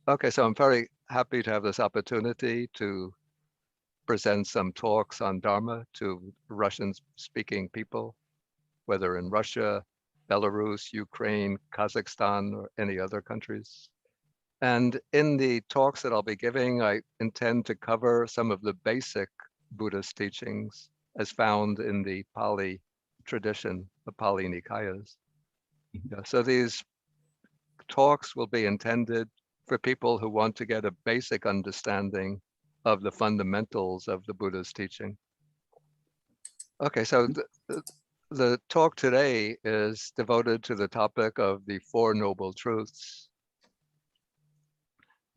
Okay, so I'm very happy to have this opportunity to present some talks on Dharma to Russian-speaking people, whether in Russia, Belarus, Ukraine, Kazakhstan, or any other countries. And in the talks that I'll be giving, I intend to cover some of the basic Buddhist teachings as found in the Pali tradition, the Pali Nikayas. Yeah, so these talks will be intended for people who want to get a basic understanding of the fundamentals of the Buddha's teaching. Okay, so the talk today is devoted to the topic of the Four Noble Truths.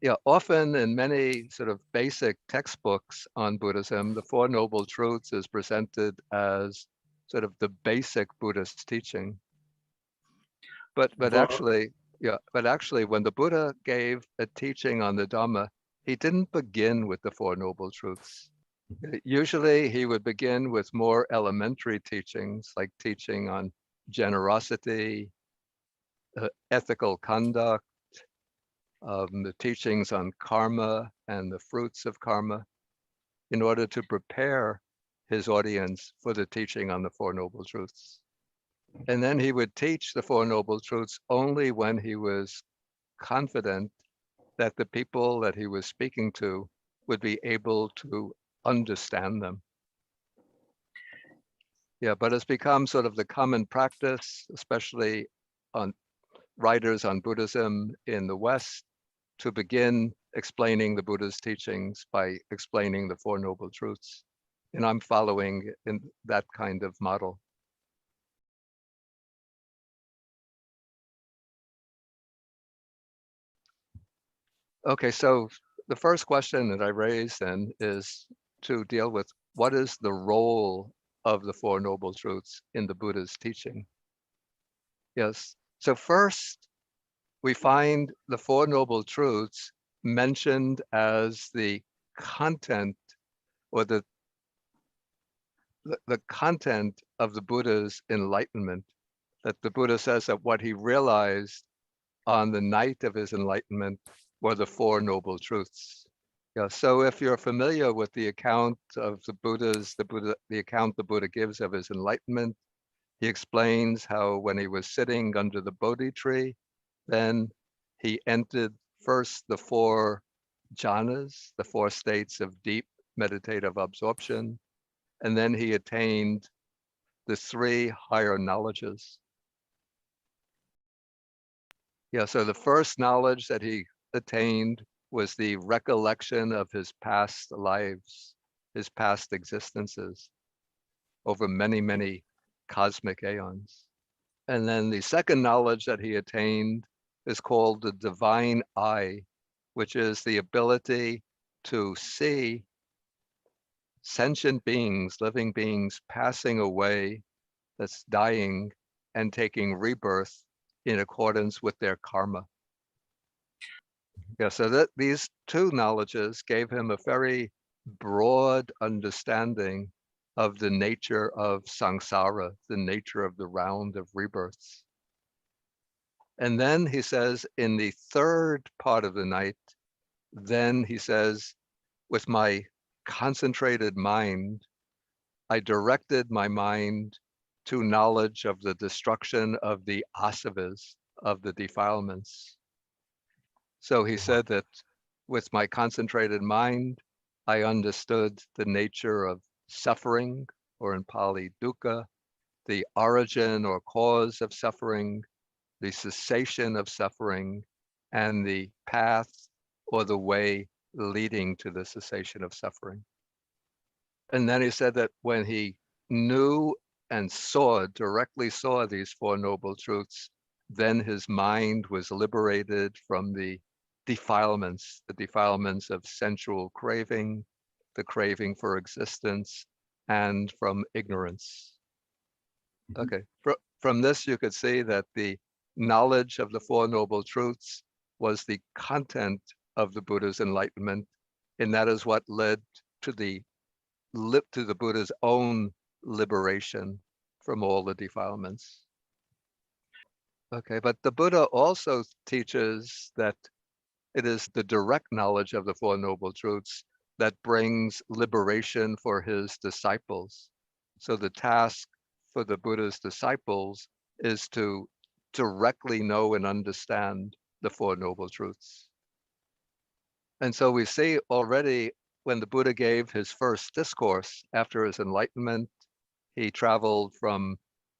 Yeah, often in many sort of basic textbooks on Buddhism, the Four Noble Truths is presented as sort of the basic Buddhist teaching. But Well, actually, yeah, but actually when the Buddha gave a teaching on the Dhamma, he didn't begin with the Four Noble Truths. Usually he would begin with more elementary teachings, like teaching on generosity, ethical conduct, the teachings on karma and the fruits of karma, in order to prepare his audience for the teaching on the Four Noble Truths. And then he would teach the Four Noble Truths only when he was confident that the people that he was speaking to would be able to understand them. Yeah, but it's become sort of the common practice, especially on writers on Buddhism in the West, to begin explaining the Buddha's teachings by explaining the Four Noble Truths. And I'm following in that kind of model. Okay, so the first question that I raised then is to deal with what is the role of the Four Noble Truths in the Buddha's teaching? Yes, so first we find the Four Noble Truths mentioned as the content or the content of the Buddha's enlightenment, that the Buddha says that what he realized on the night of his enlightenment were the Four Noble Truths. Yeah, so if you're familiar with the account of the account the Buddha gives of his enlightenment, he explains how when he was sitting under the Bodhi tree, then he entered first the four jhanas, the four states of deep meditative absorption, and then he attained the three higher knowledges. Yeah, so the first knowledge that he attained was the recollection of his past lives, his past existences over many, many cosmic aeons. And then the second knowledge that he attained is called the divine eye, which is the ability to see sentient beings, living beings passing away, that's dying and taking rebirth in accordance with their karma. Yeah, so that these two knowledges gave him a very broad understanding of the nature of samsara, the nature of the round of rebirths. And then he says in the third part of the night, then he says, with my concentrated mind, I directed my mind to knowledge of the destruction of the asavas, of the defilements. So he said that with my concentrated mind, I understood the nature of suffering, or in Pali, dukkha, the origin or cause of suffering, the cessation of suffering, and the path or the way leading to the cessation of suffering. And then he said that when he knew and directly saw these Four Noble Truths, then his mind was liberated from the defilements of sensual craving, the craving for existence, and from ignorance. Okay, from this you could see that the knowledge of the Four Noble Truths was the content of the Buddha's enlightenment, and that is what led to the Buddha's own liberation from all the defilements. Okay, but the Buddha also teaches that It is the direct knowledge of the Four Noble Truths that brings liberation for his disciples. So the task for the Buddha's disciples is to directly know and understand the Four Noble Truths. And so we see already when the Buddha gave his first discourse after his enlightenment, he traveled from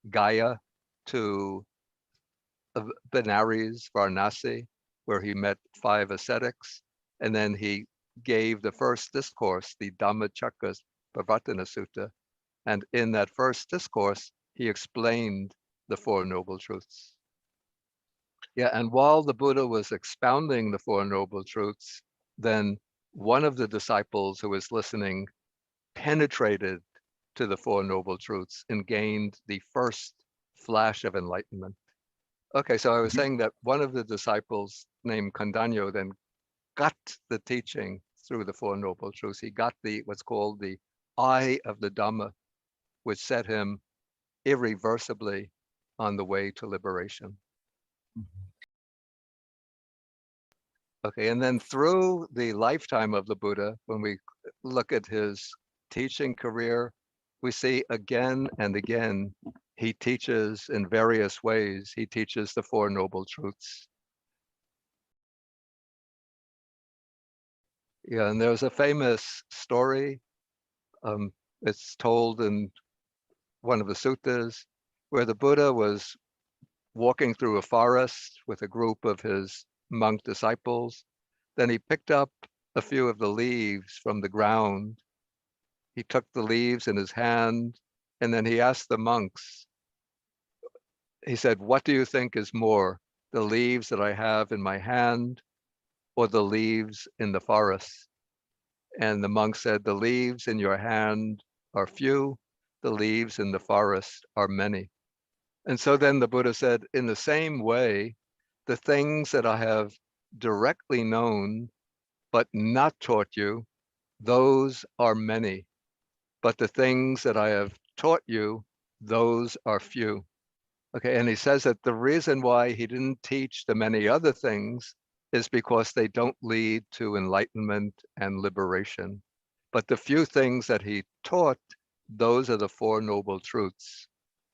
Gaya to Benares, Varanasi, where he met 5 ascetics. And then he gave the first discourse, the Dhammacakka Pravartana Sutta. And in that first discourse, he explained the Four Noble Truths. Yeah, and while the Buddha was expounding the Four Noble Truths, then one of the disciples who was listening penetrated to the Four Noble Truths and gained the first flash of enlightenment. Okay, so I was saying that one of the disciples named Kondanyo then got the teaching through the Four Noble Truths. He got the what's called the eye of the Dhamma, which set him irreversibly on the way to liberation. Okay, and then through the lifetime of the Buddha, when we look at his teaching career, we see again and again he teaches in various ways. He teaches the Four Noble Truths. Yeah, and there's a famous story. It's told in one of the suttas where the Buddha was walking through a forest with a group of his monk disciples. Then he picked up a few of the leaves from the ground. He took the leaves in his hand, and then he asked the monks, he said, "What do you think is more, the leaves that I have in my hand or the leaves in the forest?" And the monk said, "The leaves in your hand are few, the leaves in the forest are many." And so then the Buddha said, in the same way, the things that I have directly known but not taught you, those are many. But the things that I have taught you, those are few. Okay, and he says that the reason why he didn't teach the many other things is because they don't lead to enlightenment and liberation. But the few things that he taught, those are the Four Noble Truths.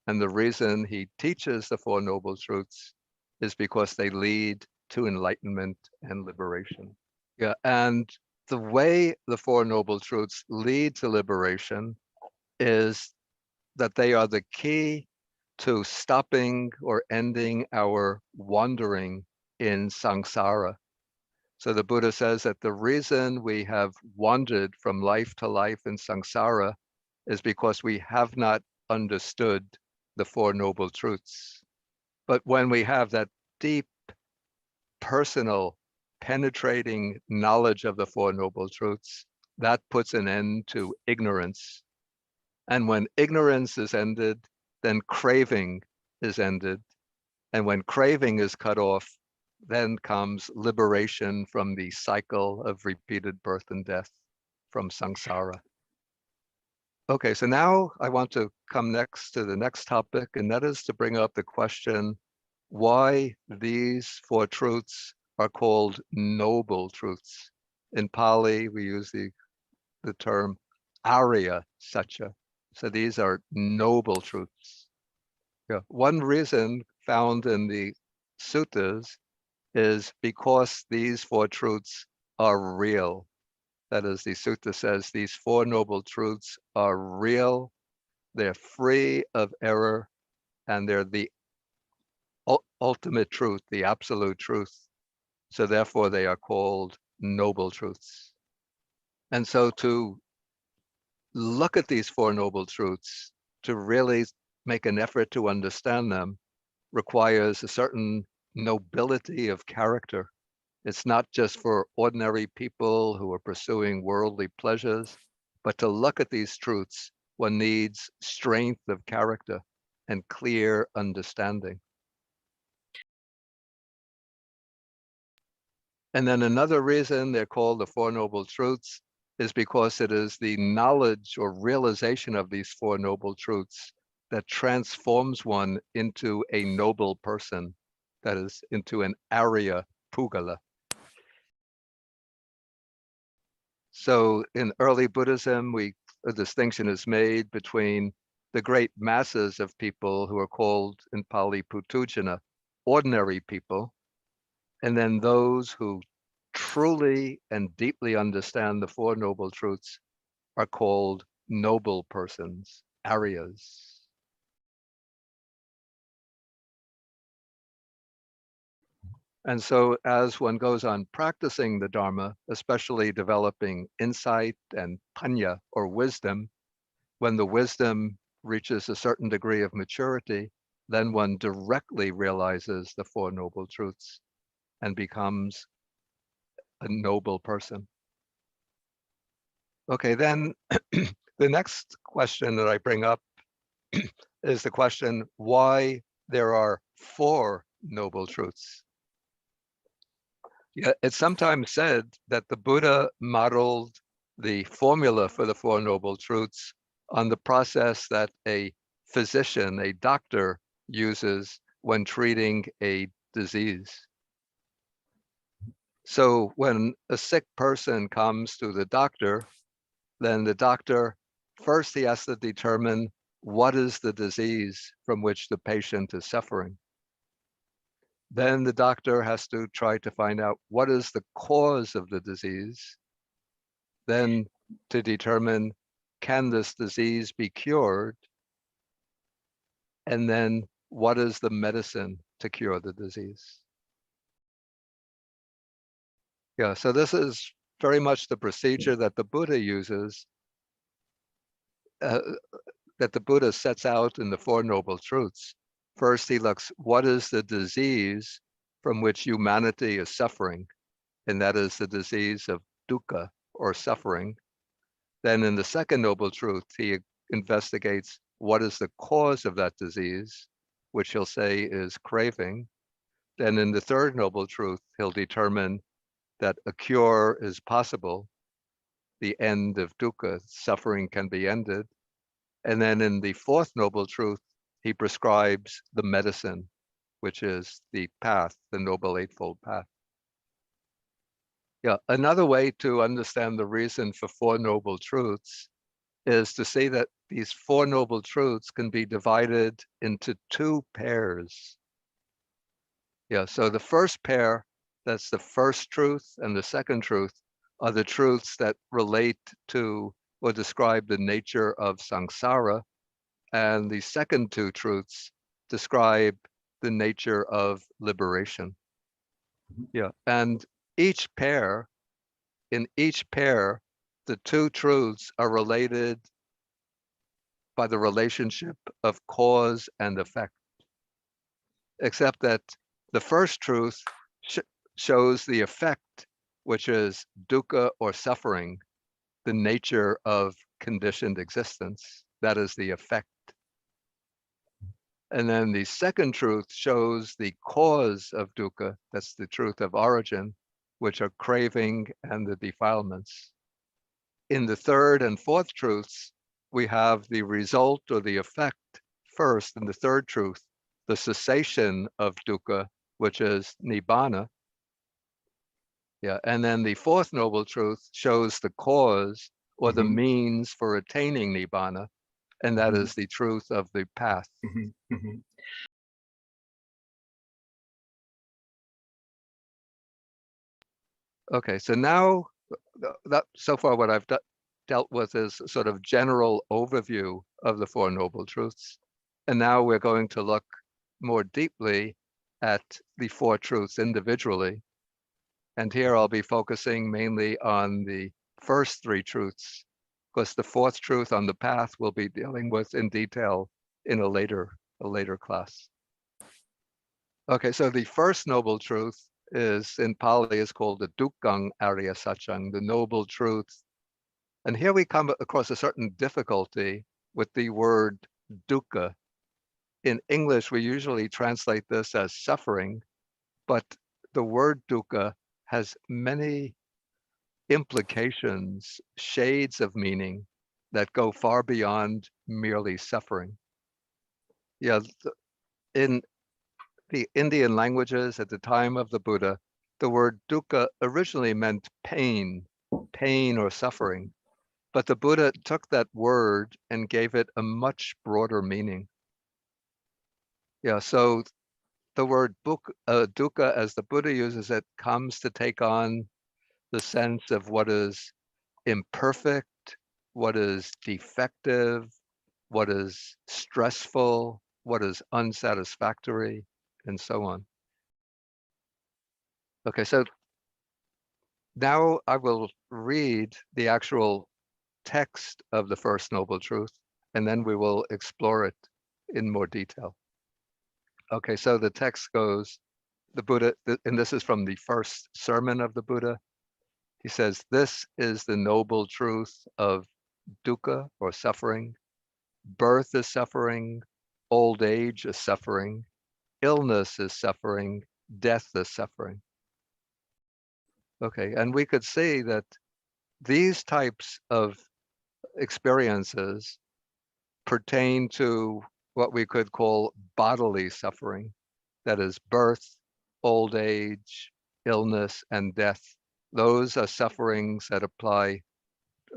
And the reason he teaches the Four Noble Truths is because they lead to enlightenment and liberation. Yeah, and the way the Four Noble Truths lead to liberation is that they are the key to stopping or ending our wandering in samsara. So the Buddha says that the reason we have wandered from life to life in samsara is because we have not understood the Four Noble Truths. But when we have that deep, personal, penetrating knowledge of the Four Noble Truths, that puts an end to ignorance. And when ignorance is ended, then craving is ended. And when craving is cut off, then comes liberation from the cycle of repeated birth and death from samsara. Okay, so now I want to come next to the next topic, and that is to bring up the question why these four truths are called noble truths. In Pali, we use the term Arya Satya. So these are noble truths. Yeah. One reason found in the suttas is because these four truths are real. That is, the sutta says these Four Noble Truths are real, they're free of error, and they're the ultimate truth, the absolute truth. So therefore they are called noble truths. And so to look at these Four Noble Truths, to really make an effort to understand them, requires a certain nobility of character. It's not just for ordinary people who are pursuing worldly pleasures, but to look at these truths, one needs strength of character and clear understanding. And then another reason they're called the Four Noble Truths is because it is the knowledge or realization of these Four Noble Truths that transforms one into a noble person, that is, into an Arya Pugala. So in early Buddhism, a distinction is made between the great masses of people who are called in Pali Putujana, ordinary people, and then those who truly and deeply understand the Four Noble Truths are called noble persons, Aryas. And so as one goes on practicing the Dharma, especially developing insight and panya or wisdom, when the wisdom reaches a certain degree of maturity, then one directly realizes the Four Noble Truths and becomes a noble person. Okay, then the next question that I bring up is the question why there are four noble truths. Yeah, it's sometimes said that the Buddha modeled the formula for the Four Noble Truths on the process that a physician, a doctor, uses when treating a disease. So when a sick person comes to the doctor, then the doctor, first he has to determine what is the disease from which the patient is suffering. Then the doctor has to try to find out what is the cause of the disease, then to determine, can this disease be cured? And then what is the medicine to cure the disease? Yeah, so this is very much the procedure that the Buddha uses, uh, that the Buddha sets out in the Four Noble Truths. First, he looks, what is the disease from which humanity is suffering? And that is the disease of dukkha, or suffering. Then in the second Noble Truth, he investigates what is the cause of that disease, which he'll say is craving. Then in the third Noble Truth, he'll determine that a cure is possible, the end of dukkha, suffering can be ended. And then in the fourth Noble Truth, he prescribes the medicine, which is the path, the Noble Eightfold Path. Yeah, another way to understand the reason for Four Noble Truths is to see that these Four Noble Truths can be divided into two pairs. Yeah, so the first pair, that's the first truth, and the second truth are the truths that relate to or describe the nature of samsara, and the second two truths describe the nature of liberation. Yeah, and each pair, in each pair, the two truths are related by the relationship of cause and effect, except that the first truth shows the effect, which is dukkha or suffering, the nature of conditioned existence. That is the effect. And then the second truth shows the cause of dukkha, that's the truth of origin, which are craving and the defilements. In the third and fourth truths, we have the result or the effect first in the third truth, the cessation of dukkha, which is nibbana. Yeah, and then the fourth noble truth shows the cause or the means for attaining nibbana, and that is the truth of the path. Okay, so now that so far what I've dealt with is sort of general overview of the Four Noble Truths. And now we're going to look more deeply at the four truths individually. And here I'll be focusing mainly on the first three truths, because the fourth truth on the path we'll be dealing with in detail in a later class. Okay, so the first noble truth is in Pali is called the Dukkang Arya Satchang, the noble truth. And here we come across a certain difficulty with the word dukkha. In English, we usually translate this as suffering, but the word dukkha has many implications, shades of meaning that go far beyond merely suffering. Yeah, in the Indian languages at the time of the Buddha, the word dukkha originally meant pain, pain or suffering. But the Buddha took that word and gave it a much broader meaning. Yeah, so the word dukkha, as the Buddha uses it, comes to take on the sense of what is imperfect, what is defective, what is stressful, what is unsatisfactory, and so on. Okay, so now I will read the actual text of the First Noble Truth, and then we will explore it in more detail. Okay, so the text goes, the Buddha, and this is from the first sermon of the Buddha. He says, "This is the noble truth of dukkha, or suffering. Birth is suffering, old age is suffering, illness is suffering, death is suffering." Okay, and we could see that these types of experiences pertain to what we could call bodily suffering. That is birth, old age, illness, and death. Those are sufferings that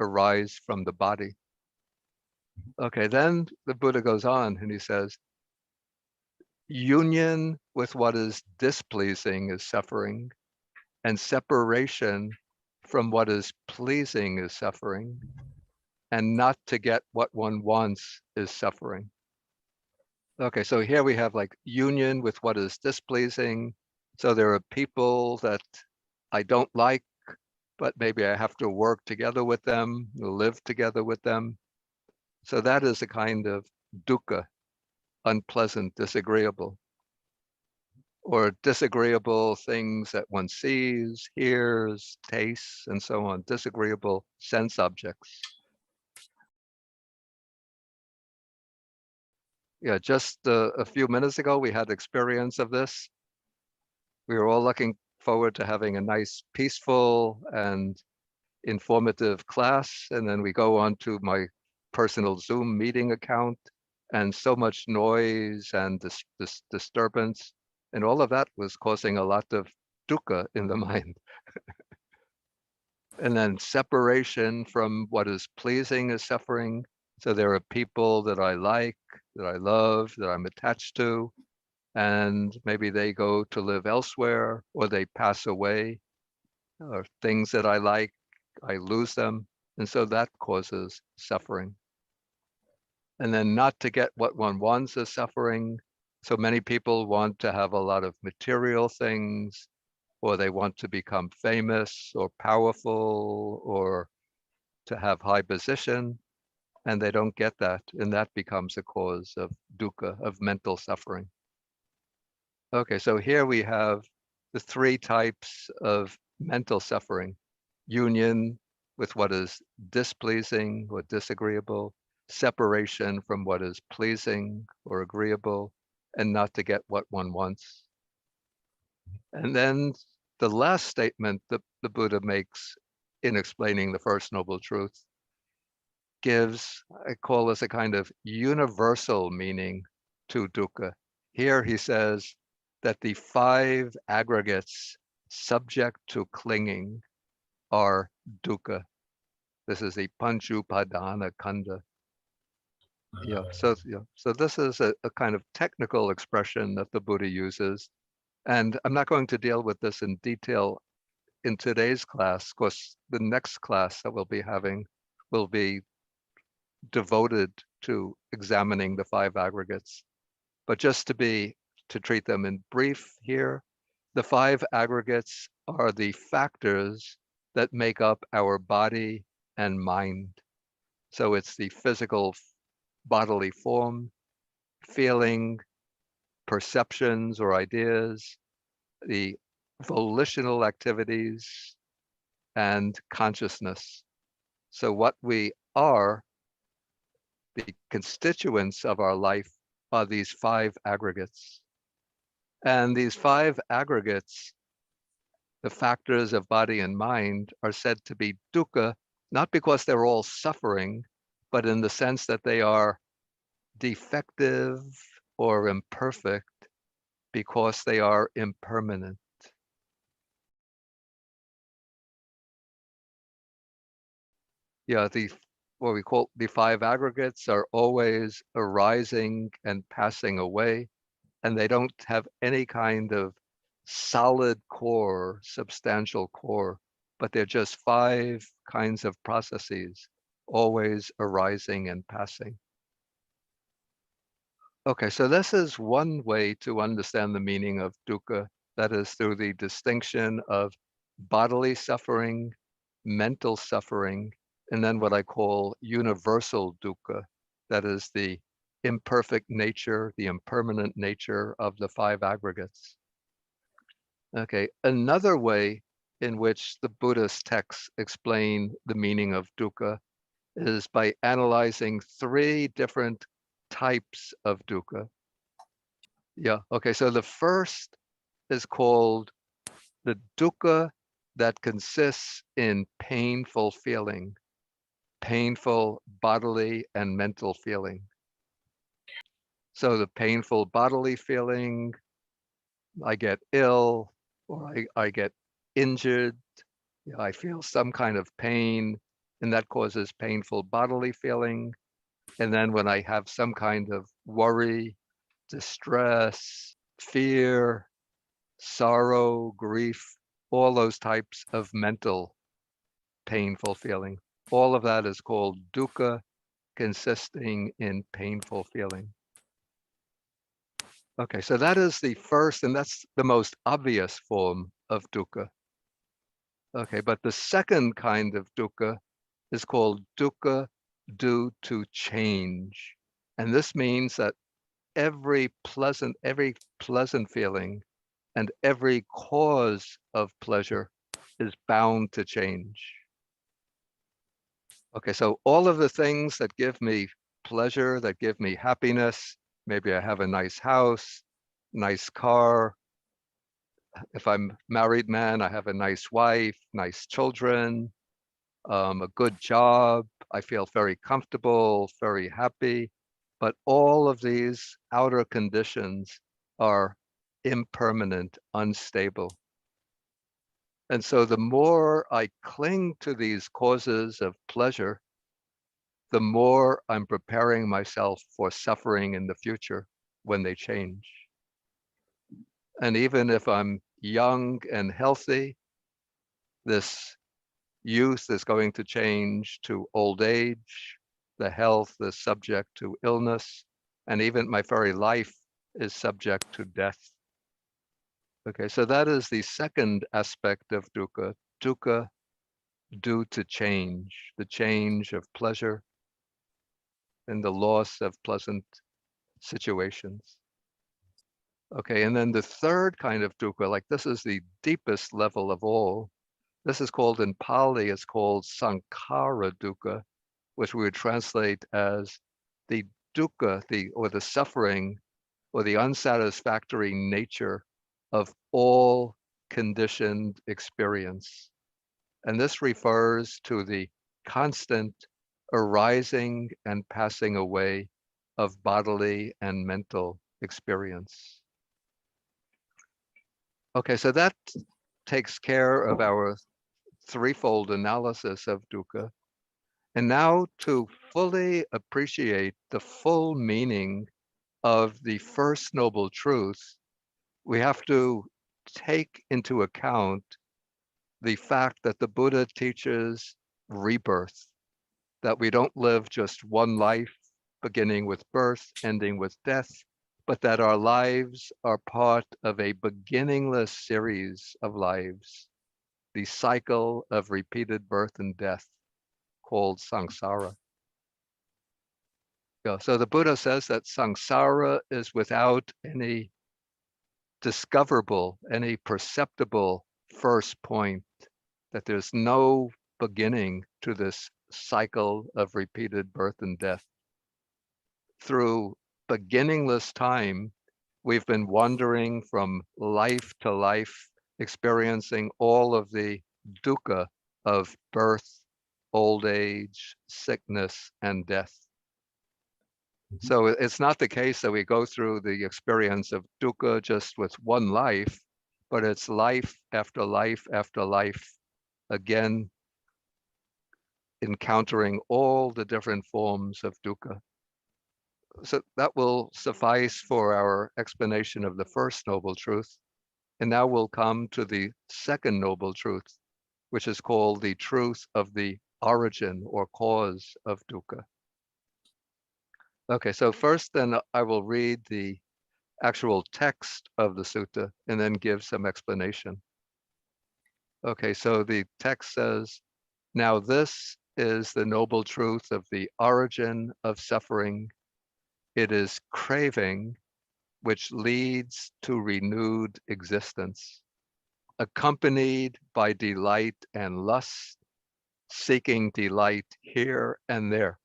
arise from the body. Okay, then the Buddha goes on and he says, union with what is displeasing is suffering, and separation from what is pleasing is suffering, and not to get what one wants is suffering. Okay, so here we have like union with what is displeasing. So there are people that I don't like, but maybe I have to work together with them, live together with them. So that is a kind of dukkha, unpleasant, disagreeable, or disagreeable things that one sees, hears, tastes, and so on, disagreeable sense objects. Yeah, just a few minutes ago, we had experience of this. We were all looking forward to having a nice, peaceful, and informative class. And then we go on to my personal Zoom meeting account, and so much noise and disturbance. And all of that was causing a lot of dukkha in the mind. And then separation from what is pleasing is suffering. So there are people that I like, that I love, that I'm attached to, and maybe they go to live elsewhere or they pass away, or things that I like, I lose them. And so that causes suffering. And then not to get what one wants is suffering. So many people want to have a lot of material things, or they want to become famous or powerful, or to have high position, and they don't get that. And that becomes a cause of dukkha, of mental suffering. Okay, so here we have the three types of mental suffering: union with what is displeasing or disagreeable, separation from what is pleasing or agreeable, and not to get what one wants. And then the last statement that the Buddha makes in explaining the First Noble Truth gives, I call this a kind of universal meaning to dukkha. Here he says that the five aggregates subject to clinging are dukkha. This is the Panchupadana Khandha. So this is a kind of technical expression that the Buddha uses. And I'm not going to deal with this in detail in today's class. Of course, the next class that we'll be having will be devoted to examining the five aggregates. But just to treat them in brief here, the five aggregates are the factors that make up our body and mind. So it's the physical bodily form, feeling, perceptions or ideas, the volitional activities, and consciousness. So what we are, the constituents of our life, are these five aggregates. And these five aggregates, the factors of body and mind, are said to be dukkha, not because they're all suffering, but in the sense that they are defective or imperfect because they are impermanent. Yeah, the what we call the five aggregates are always arising and passing away, and they don't have any kind of solid core, substantial core, but they're just five kinds of processes, always arising and passing. Okay, so this is one way to understand the meaning of dukkha, that is through the distinction of bodily suffering, mental suffering, and then what I call universal dukkha, that is the imperfect nature, the impermanent nature of the five aggregates. Okay, another way in which the Buddhist texts explain the meaning of dukkha is by analyzing three different types of dukkha. Yeah, okay, so the first is called the dukkha that consists in painful feeling, painful bodily and mental feeling. So the painful bodily feeling, I get ill or I get injured, I feel some kind of pain, and that causes painful bodily feeling. And then when I have some kind of worry, distress, fear, sorrow, grief, all those types of mental painful feeling, all of that is called dukkha, consisting in painful feeling. Okay, so that is the first, and that's the most obvious form of dukkha. Okay, but the second kind of dukkha is called dukkha due to change. And this means that every pleasant feeling and every cause of pleasure is bound to change. Okay, so all of the things that give me pleasure, that give me happiness, maybe I have a nice house, nice car. If I'm married man, I have a nice wife, nice children, a good job. I feel very comfortable, very happy. But all of these outer conditions are impermanent, unstable. And so the more I cling to these causes of pleasure, the more I'm preparing myself for suffering in the future when they change. And even if I'm young and healthy, this youth is going to change to old age, the health is subject to illness, and even my very life is subject to death. Okay, so that is the second aspect of dukkha, dukkha due to change, the change of pleasure and the loss of pleasant situations. Okay, and then the third kind of dukkha, like this is the deepest level of all. This is called in Pali, it's called sankhara dukkha, which we would translate as the dukkha, the suffering or the unsatisfactory nature of all conditioned experience. And this refers to the constant arising and passing away of bodily and mental experience. Okay, so that takes care of our threefold analysis of dukkha. And now to fully appreciate the full meaning of the first noble truth, we have to take into account the fact that the Buddha teaches rebirth, that we don't live just one life, beginning with birth, ending with death, but that our lives are part of a beginningless series of lives, the cycle of repeated birth and death called samsara. Yeah, so the Buddha says that samsara is without any discoverable, any perceptible first point, that there's no beginning to this cycle of repeated birth and death. Through beginningless time, we've been wandering from life to life, experiencing all of the dukkha of birth, old age, sickness, and death. So it's not the case that we go through the experience of dukkha just with one life, but it's life after life after life, again encountering all the different forms of dukkha. So that will suffice for our explanation of the first noble truth. And now we'll come to the second noble truth, which is called the truth of the origin or cause of dukkha. Okay, so first then I will read the actual text of the sutta and then give some explanation. Okay, so the text says, now this is the noble truth of the origin of suffering. It is craving which leads to renewed existence, accompanied by delight and lust, seeking delight here and there,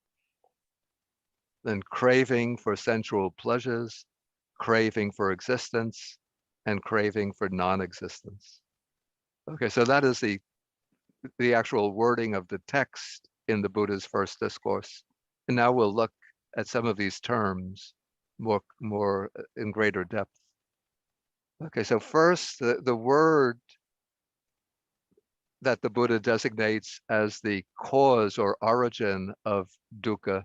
then craving for sensual pleasures, craving for existence, and craving for non-existence. Okay, so that is the actual wording of the text in the Buddha's first discourse. And now we'll look at some of these terms more in greater depth. Okay, so first, the word that the Buddha designates as the cause or origin of dukkha,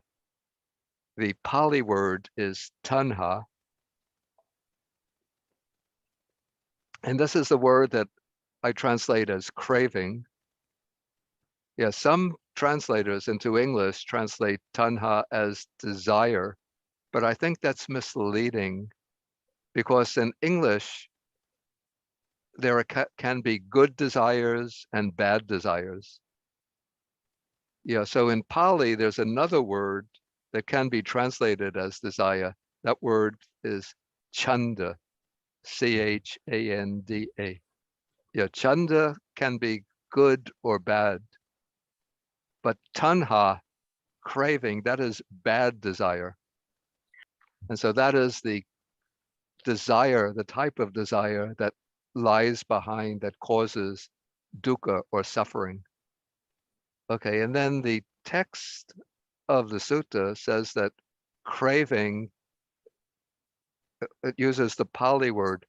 the Pali word is tanha. And this is the word that I translate as craving. Yeah, some translators into English translate tanha as desire, but I think that's misleading because in English, there can be good desires and bad desires. Yeah, so in Pali, there's another word that can be translated as desire. That word is chanda, chanda. Yeah, chanda can be good or bad, but tanha, craving, that is bad desire. And so that is the desire, the type of desire that lies behind, that causes dukkha or suffering. Okay, and then the text of the sutta says that craving, it uses the Pali word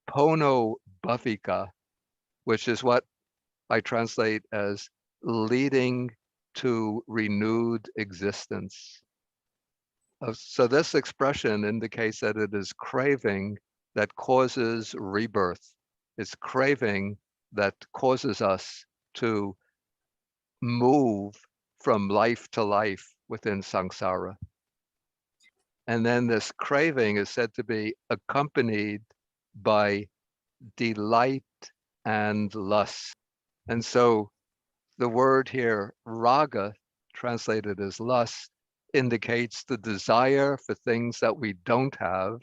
pono bhavika, which is what I translate as leading to renewed existence. So this expression indicates that it is craving that causes rebirth. It's craving that causes us to move from life to life within samsara. And then this craving is said to be accompanied by delight and lust. And so the word here, raga, translated as lust, indicates the desire for things that we don't have.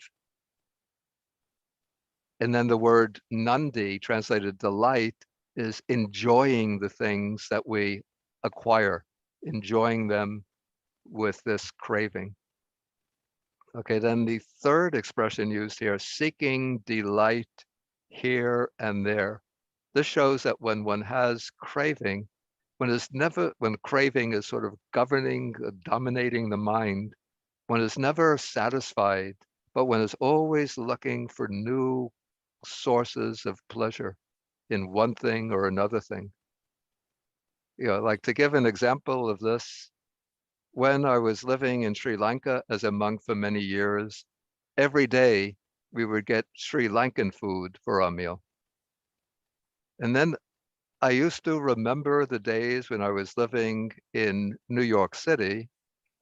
And then the word nandi, translated delight, is enjoying the things that we acquire, enjoying them with this craving. Okay, then the third expression used here, seeking delight here and there. This shows that when one has craving, when craving is sort of governing, dominating the mind, one is never satisfied, but one is always looking for new sources of pleasure in one thing or another thing. You know, like to give an example of this, when I was living in Sri Lanka as a monk for many years, every day we would get Sri Lankan food for our meal. And then I used to remember the days when I was living in New York City,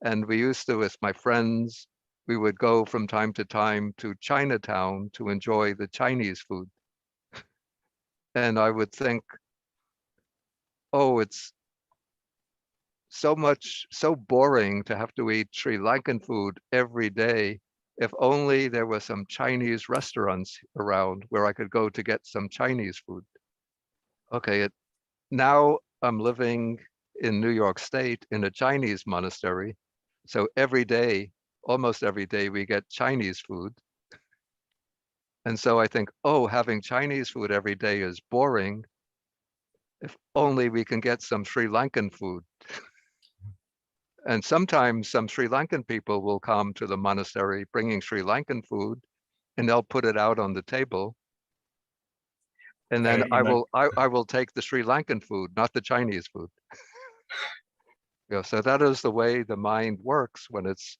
and we used to, with my friends, we would go from time to time to Chinatown to enjoy the Chinese food. And I would think, oh, it's so boring to have to eat Sri Lankan food every day. If only there were some Chinese restaurants around where I could go to get some Chinese food. Okay, now I'm living in New York State in a Chinese monastery. So every day, almost every day, we get Chinese food. And so I think, oh, having Chinese food every day is boring. If only we can get some Sri Lankan food. And sometimes some Sri Lankan people will come to the monastery bringing Sri Lankan food, and they'll put it out on the table. And then I will take the Sri Lankan food, not the Chinese food. So that is the way the mind works when it's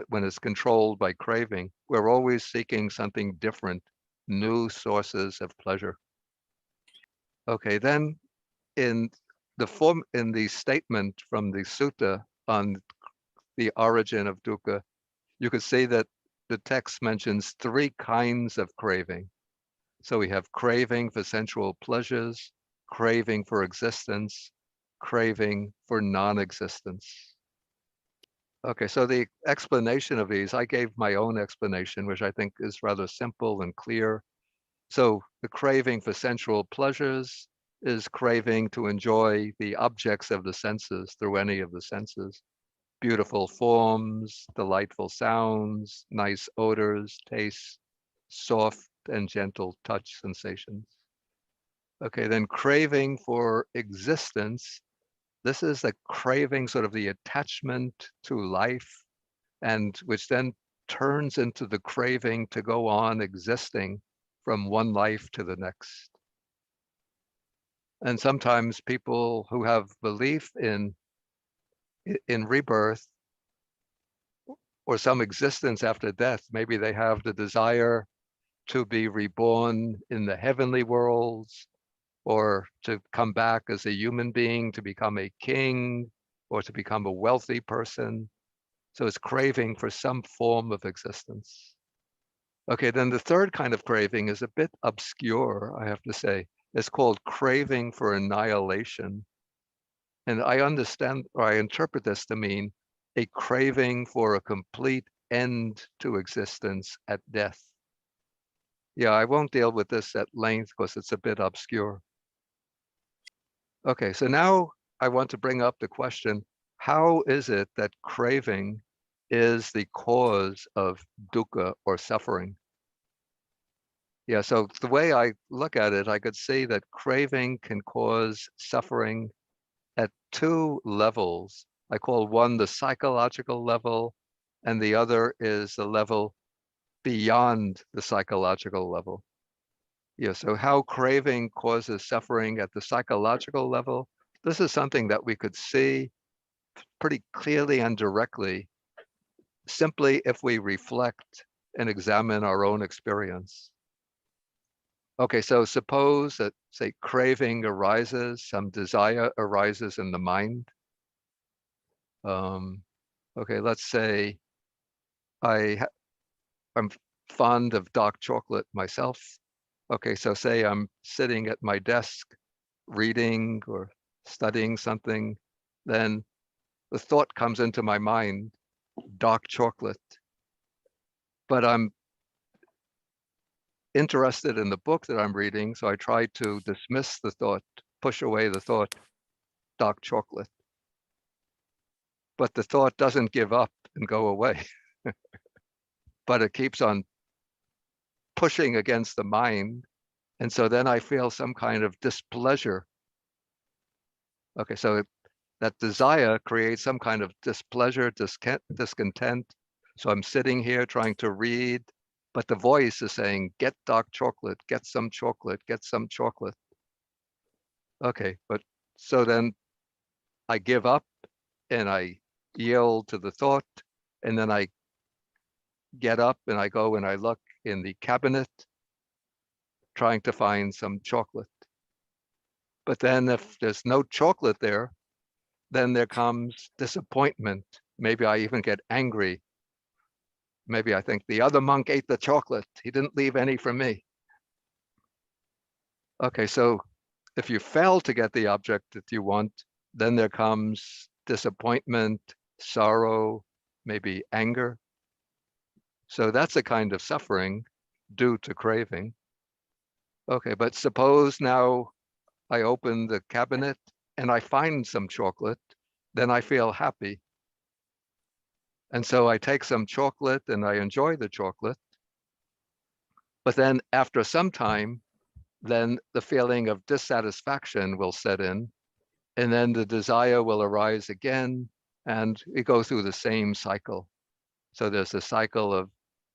when it's controlled by craving. We're always seeking something different, new sources of pleasure. Okay, then in in the statement from the sutta on the origin of dukkha, you could say that the text mentions three kinds of craving. So we have craving for sensual pleasures, craving for existence, craving for non-existence. Okay, so the explanation of these, I gave my own explanation, which I think is rather simple and clear. So the craving for sensual pleasures is craving to enjoy the objects of the senses through any of the senses. Beautiful forms, delightful sounds, nice odors, tastes, soft and gentle touch sensations. Okay, then craving for existence. This is the craving, sort of the attachment to life, and which then turns into the craving to go on existing from one life to the next. And sometimes people who have belief in rebirth or some existence after death, maybe they have the desire to be reborn in the heavenly worlds, or to come back as a human being, to become a king, or to become a wealthy person. So it's craving for some form of existence. Okay, then the third kind of craving is a bit obscure, I have to say. It's called craving for annihilation. And I understand, or I interpret this to mean a craving for a complete end to existence at death. Yeah, I won't deal with this at length because it's a bit obscure. Okay, so now I want to bring up the question, how is it that craving is the cause of dukkha or suffering? Yeah, so the way I look at it, I could see that craving can cause suffering at two levels. I call one the psychological level, and the other is the level beyond the psychological level. Yeah, so how craving causes suffering at the psychological level, this is something that we could see pretty clearly and directly, simply if we reflect and examine our own experience. Okay, so suppose that, say, craving arises, some desire arises in the mind. Okay, let's say I'm fond of dark chocolate myself. Okay, so say I'm sitting at my desk reading or studying something, then the thought comes into my mind, dark chocolate. But I'm interested in the book that I'm reading, so I try to dismiss the thought, push away the thought, dark chocolate. But the thought doesn't give up and go away, but it keeps on pushing against the mind. And so then I feel some kind of displeasure. Okay, so that desire creates some kind of displeasure, discontent. So I'm sitting here trying to read, but the voice is saying, get dark chocolate, get some chocolate, get some chocolate. Okay, but so then I give up and I yield to the thought, and then I get up and I go and I look in the cabinet trying to find some chocolate. But then if there's no chocolate there, then there comes disappointment. Maybe I even get angry. Maybe I think the other monk ate the chocolate. He didn't leave any for me. Okay, so if you fail to get the object that you want, then there comes disappointment, sorrow, maybe anger. So that's a kind of suffering due to craving. Okay, but suppose now I open the cabinet and I find some chocolate, then I feel happy. And so I take some chocolate and I enjoy the chocolate. But then after some time, then the feeling of dissatisfaction will set in, and then the desire will arise again, and we go through the same cycle. So there's a cycle of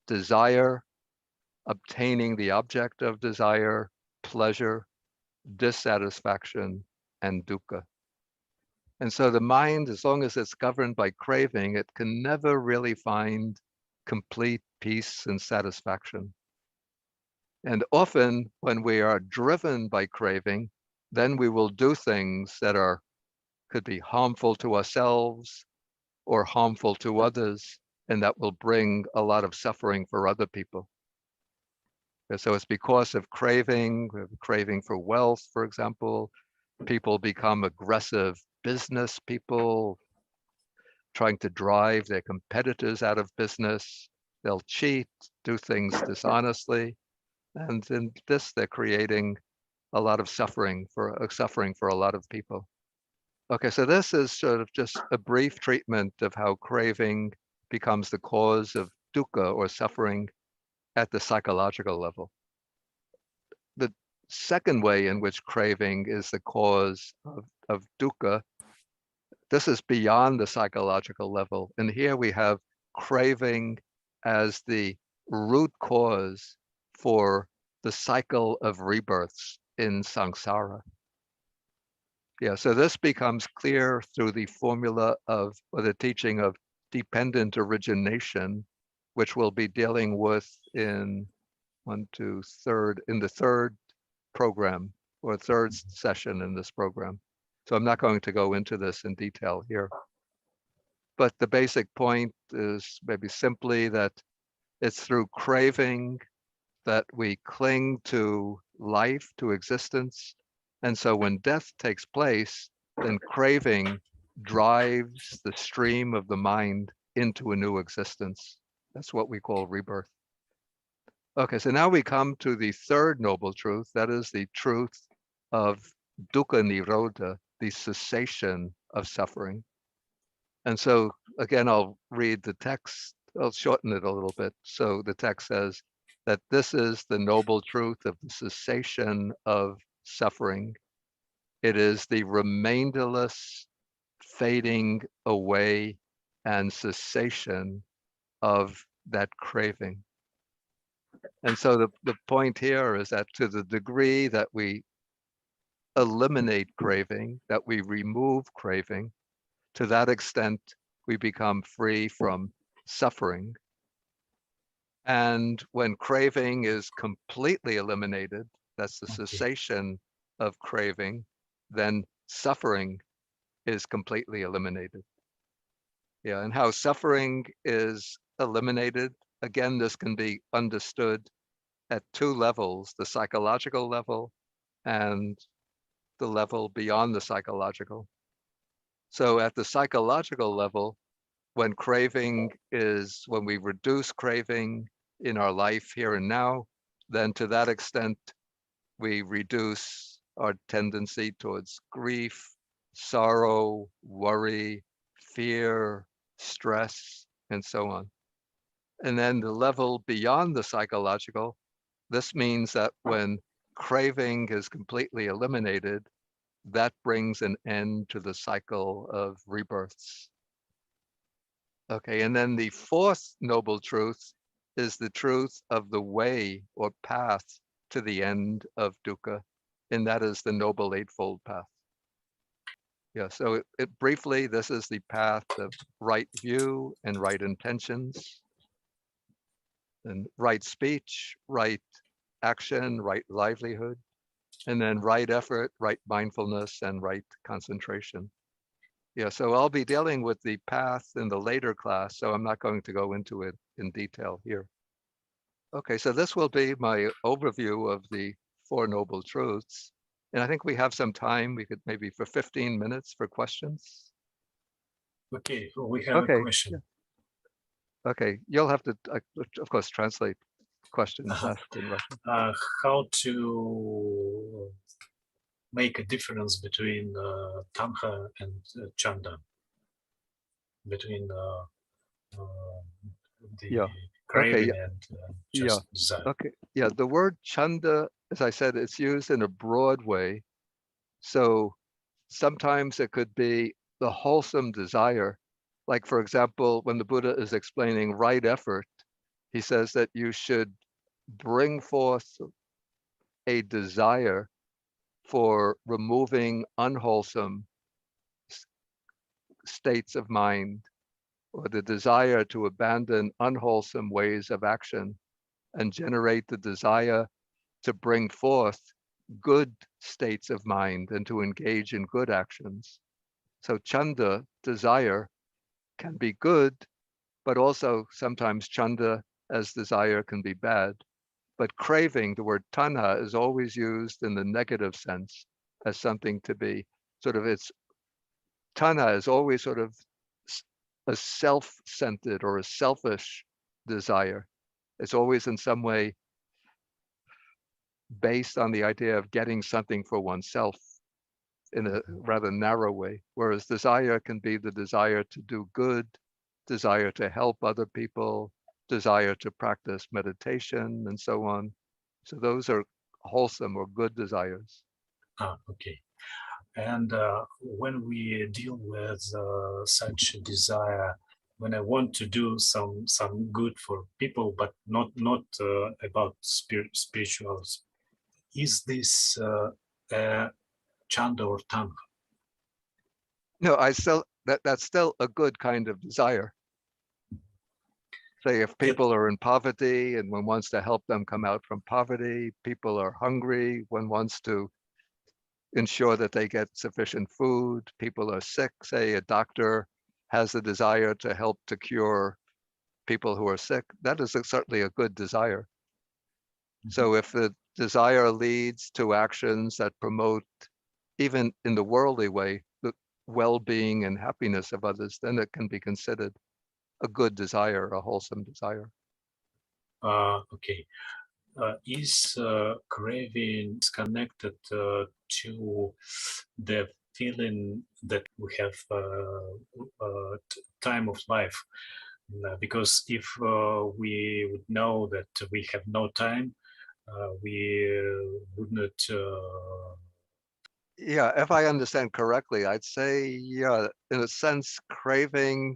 desire, obtaining the object of desire, pleasure, dissatisfaction, and dukkha. And so the mind, as long as it's governed by craving, it can never really find complete peace and satisfaction. And often when we are driven by craving, then we will do things that could be harmful to ourselves or harmful to others, and that will bring a lot of suffering for other people. And so it's because of craving for wealth, for example. People become aggressive business people, trying to drive their competitors out of business. They'll cheat, do things dishonestly, and in this they're creating a lot of suffering for a lot of people. Okay, so this is sort of just a brief treatment of how craving becomes the cause of dukkha or suffering at the psychological level. The second way in which craving is the cause of dukkha, this is beyond the psychological level. And here we have craving as the root cause for the cycle of rebirths in samsara. Yeah, so this becomes clear through the formula of, or the teaching of dependent origination, which we'll be dealing with in the third program or third session in this program. So I'm not going to go into this in detail here. But the basic point is maybe simply that it's through craving that we cling to life, to existence. And so when death takes place, then craving drives the stream of the mind into a new existence. That's what we call rebirth. Okay, so now we come to the third noble truth. That is the truth of dukkha nirodha, the cessation of suffering. And so again, I'll read the text. I'll shorten it a little bit. So the text says that this is the noble truth of the cessation of suffering. It is the remainderless fading away and cessation of that craving. And so the point here is that to the degree that we eliminate craving, that we remove craving, to that extent, we become free from suffering. And when craving is completely eliminated, that's the cessation of craving, then suffering is completely eliminated. Yeah, and how suffering is eliminated, again, this can be understood at two levels, the psychological level and the level beyond the psychological. So at the psychological level, when we reduce craving in our life here and now, then to that extent, we reduce our tendency towards grief, sorrow, worry, fear, stress, and so on. And then the level beyond the psychological, this means that when craving is completely eliminated, that brings an end to the cycle of rebirths. Okay, and then the fourth noble truth is the truth of the way or path to the end of dukkha, and that is the Noble Eightfold Path. Yeah, so briefly, this is the path of right view and right intentions, and right speech, right action, right livelihood, and then right effort, right mindfulness, and right concentration. Yeah, so I'll be dealing with the path in the later class, so I'm not going to go into it in detail here. Okay, so this will be my overview of the Four Noble Truths. And I think we have some time. We could maybe for 15 minutes for questions. Okay, we have a question. Okay, you'll have to, of course, translate questions asked in Russian. How to make a difference between Tanha and Chanda, between the craving and just desire. Okay, yeah, the word chanda, as I said, it's used in a broad way. So sometimes it could be the wholesome desire. Like, for example, when the Buddha is explaining right effort, he says that you should bring forth a desire for removing unwholesome states of mind, or the desire to abandon unwholesome ways of action and generate the desire to bring forth good states of mind and to engage in good actions. So chanda, desire, can be good, but also sometimes chanda as desire can be bad. But craving, the word tanha, is always used in the negative sense as something to be sort of, it's tanha is always sort of a self-centered or a selfish desire. It's always in some way based on the idea of getting something for oneself in a rather narrow way, whereas desire can be the desire to do good, desire to help other people, desire to practice meditation, and so on. So those are wholesome or good desires. Okay. And when we deal with such a desire, when I want to do some good for people, but not about spirituals, is this chanda or tanha? No, that's still a good kind of desire. Say if people are in poverty and one wants to help them come out from poverty, people are hungry, one wants to ensure that they get sufficient food, people are sick, say a doctor has a desire to help to cure people who are sick, that is certainly a good desire. So if the desire leads to actions that promote, even in the worldly way, the well-being and happiness of others, then it can be considered a good desire, a wholesome desire. Okay. Is craving connected to the feeling that we have time of life? Because if we would know that we have no time, we would not. Yeah, if I understand correctly, I'd say, yeah, in a sense, craving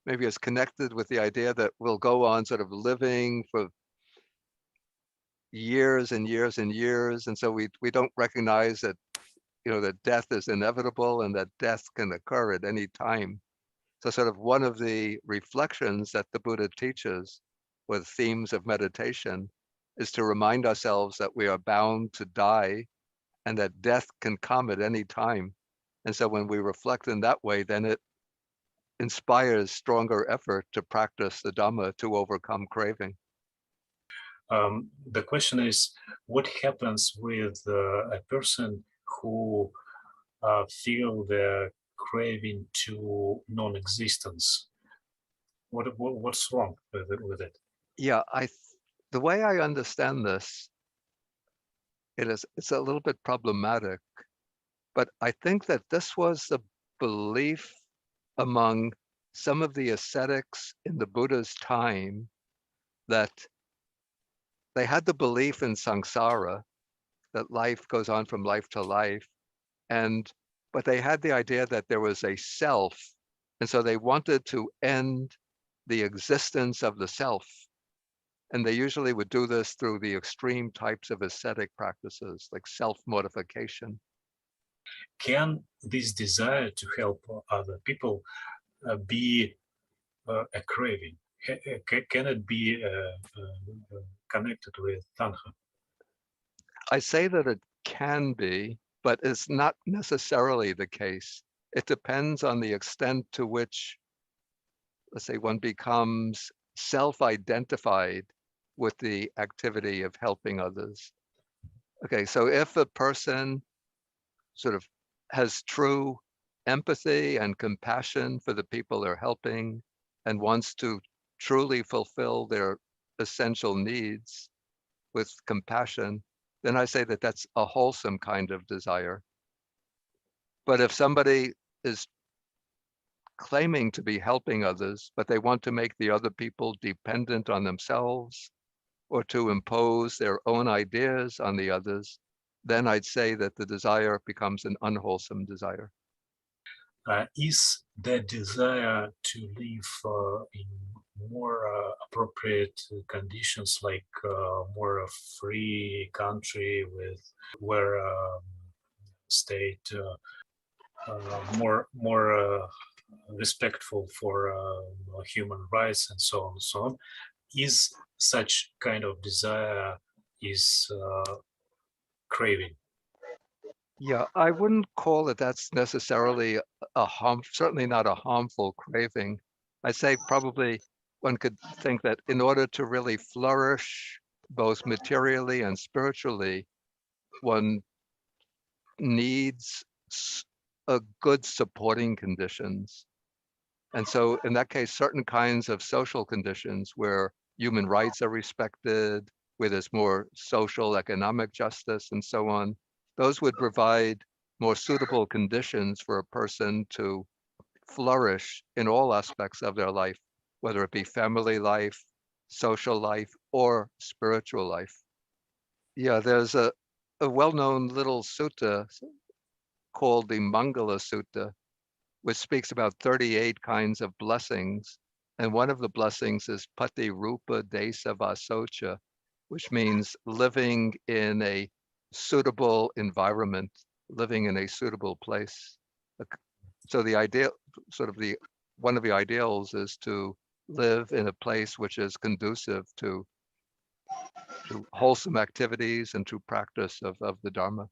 maybe is connected with the idea that we'll go on sort of living for years and years and years. And so we don't recognize that, that death is inevitable and that death can occur at any time. So sort of one of the reflections that the Buddha teaches with themes of meditation is to remind ourselves that we are bound to die and that death can come at any time. And so when we reflect in that way, then it inspires stronger effort to practice the Dhamma to overcome craving. The question is, what happens with a person who feel the craving to non-existence? What's wrong with it? Yeah, the way I understand this, it's a little bit problematic, but I think that this was the belief among some of the ascetics in the Buddha's time, that they had the belief in samsara, that life goes on from life to life, but they had the idea that there was a self, and so they wanted to end the existence of the self. And they usually would do this through the extreme types of ascetic practices, like self-mortification. Can this desire to help other people be a craving? Can it be connected with tanha? I say that it can be, but it's not necessarily the case. It depends on the extent to which, let's say, one becomes self-identified with the activity of helping others. Okay, so if a person sort of has true empathy and compassion for the people they're helping and wants to truly fulfill their essential needs with compassion, then I say that that's a wholesome kind of desire. But if somebody is claiming to be helping others, but they want to make the other people dependent on themselves or to impose their own ideas on the others, then I'd say that the desire becomes an unwholesome desire. Is the desire to live in more appropriate conditions, like more free country with where state more respectful for human rights and so on and so on, is such kind of desire is craving. Yeah, I wouldn't call it that's necessarily certainly not a harmful craving. I say probably one could think that in order to really flourish both materially and spiritually, one needs a good supporting conditions. And so in that case, certain kinds of social conditions where human rights are respected, where there's more social, economic justice and so on, those would provide more suitable conditions for a person to flourish in all aspects of their life, whether it be family life, social life, or spiritual life. Yeah, there's a well-known little sutta called the Mangala Sutta, which speaks about 38 kinds of blessings. And one of the blessings is Pati Rupa Desa Vasocha, which means living in a suitable environment, living in a suitable place. So the ideal, sort of the one of the ideals is to live in a place which is conducive to wholesome activities and to practice of the Dharma.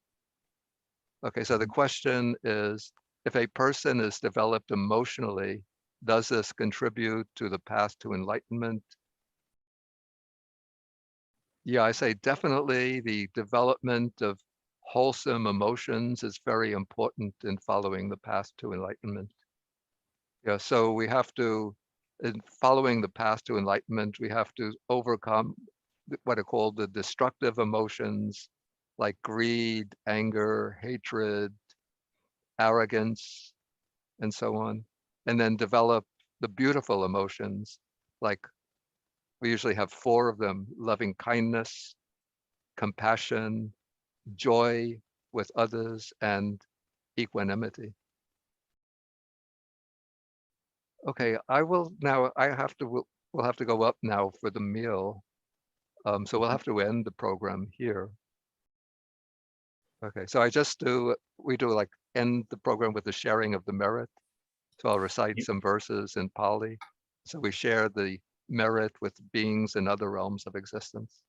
Okay, so the question is, if a person is developed emotionally, does this contribute to the path to enlightenment? Yeah, I say definitely the development of wholesome emotions is very important in following the path to enlightenment. Yeah, so we have to, in following the path to enlightenment, we have to overcome what are called the destructive emotions like greed, anger, hatred, arrogance, and so on, and then develop the beautiful emotions. Like we usually have four of them: loving kindness, compassion, joy with others, and equanimity. Okay, I will now, we'll have to go up now for the meal. So we'll have to end the program here. Okay, so we do like end the program with the sharing of the merit. So I'll recite some verses in Pali. So we share the merit with beings in other realms of existence.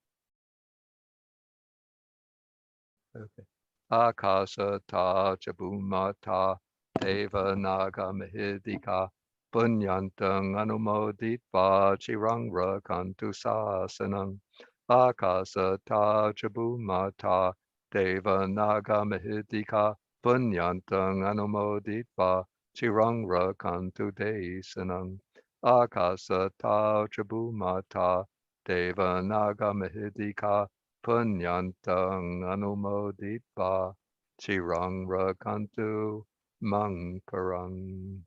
Okay. Akasata chabumata deva naga mahidika punyantang anumoditva chirang rakantu sasanang. Akasata chabumata deva naga mahidika punyantang anumoditva chirang rakantu desanang. Akasata chabumata deva naga mahidika punyantang anumoditva chirang rakantu mang parang.